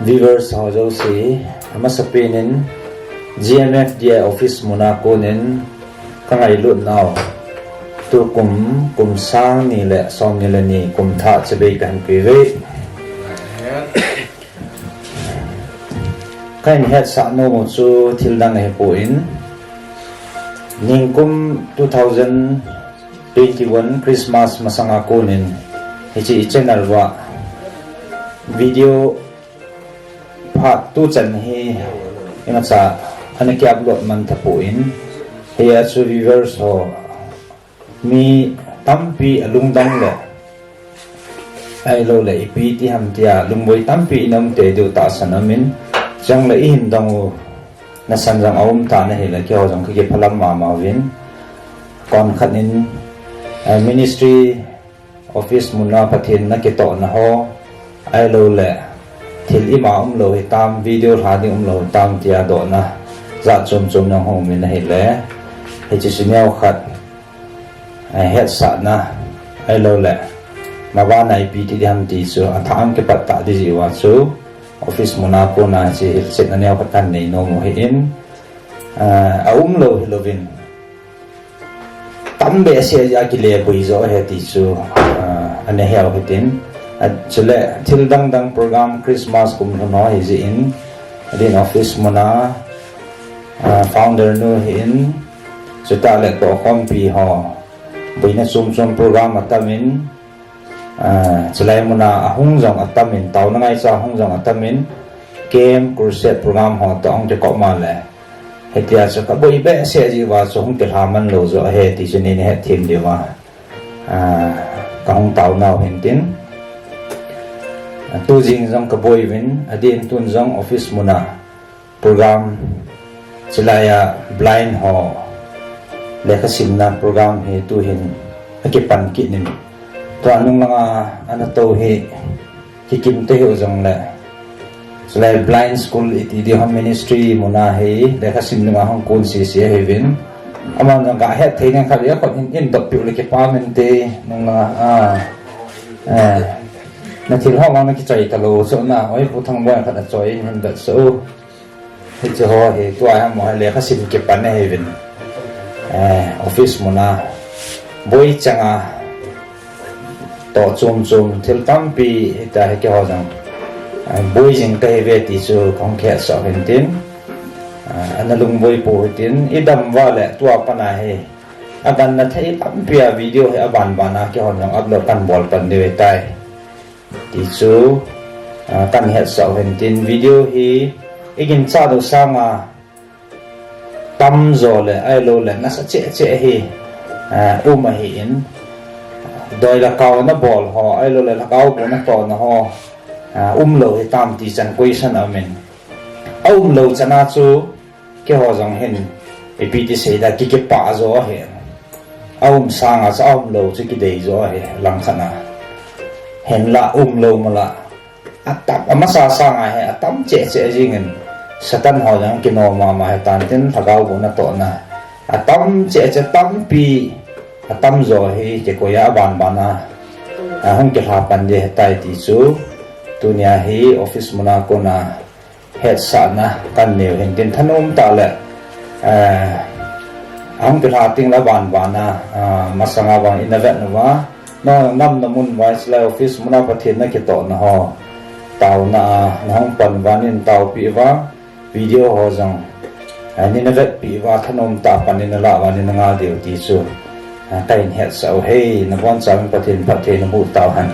viewers ho jo si ama sapinin GMFDI office Monaco nen kangai lut naw tu kum sang ni le som ni le ni kum tha chebe kan pi ve kain het sa no mo chu thil dang he po in ning kum 2021 Christmas masanga ko nen hi channel wa video part tu chan hi ina cha ana ki upload man tha po in here chu viewers ho mi tampi alungdang le ai lo le ipi ti ham tia lungboi tampi inam te du ta sanamin jang le in dang na san jang aum ta na he la ki ho jang ki phalam ma win kon khanin ministry office munna pathin na ki to na ho ai lo le thil ima lo hi tam video ha di lo tam tia do na za chom na ho min he le he chi sinyaw khat ai het sa na ai lo le ma ba nai pi ti ham ti chu athang ke pat ta di ji wa chu office Monaco na chi hil set na nyaw patan nei no mo hi in lo lovin tam be se ya ki le bui zo he ti chu ane hel hitin chule thil dang program Christmas kum no hi ji in din office Mona founder nu hi in chuta le to kompi ho buina sum program atamin chulai Mona ahung jong atamin taw na ngai cha ahung jong atamin game crusade program ho to ong te ko ma le hetia cha ka boi be se ji wa so hung te haman lo zo he ti chini ne he thim de wa ka hung taw naw hin tin tu jing jong ka boi win adin tun jong office Mona program chilaya blind ho lekha simna program he tu hin akipan ki nin to anung nga ana to he hikim te ho jong le chilaya blind school iti di home ministry Mona he lekha simna nga hong kun si he win amang nga het the nang khalia ko in dop pi le ki pa men te nung nga na thil ho nga ki chai ta lo so na oi pu thang boy kha da choi hin da so he cho ho he to ai mo le kha sim ke pan he win office Mona boy changa to chum thil tam pi ta he ke ho jang boy jing ka he ve ti chu kong khe so hin tin analung boy po tin idam wa le tua pana he aban na thai tam pi video he aban bana ke ho jang upload kan bol pan de tai ti chu kan he so hin tin video hi igin cha do sanga tam zo le ai lo le na sa che hi ma hi in doi la kaw na bol ho ai lo le la kaw bo na to na ho lo hi tam ti chan question amen lo chana chu ke ho jong hin e pi ti se da ki ke pa zo he sanga sa lo chu ki dei zo he lang khana hen la lo mala atap amasa sanga he atam che jingen satan ho jang kino ma he tan tin thagaw bo na to na atam che tam pi atam zo hi ke ko ya ban bana hong ke ha pan de tai ti chu tunia hi office Monaco na het sa na kan ne hen tin thanom ta le hong ke ha ting la ban bana masanga bang inavet na wa no nam na mun wai sla office Monaco thin na ke to na ho taw na hong pan wanin taw pi wa video ho jang ni na vet pi wa thanom ta panin la wa ni nga deu ti chu kain het so hey na bon chang pathin na bu taw han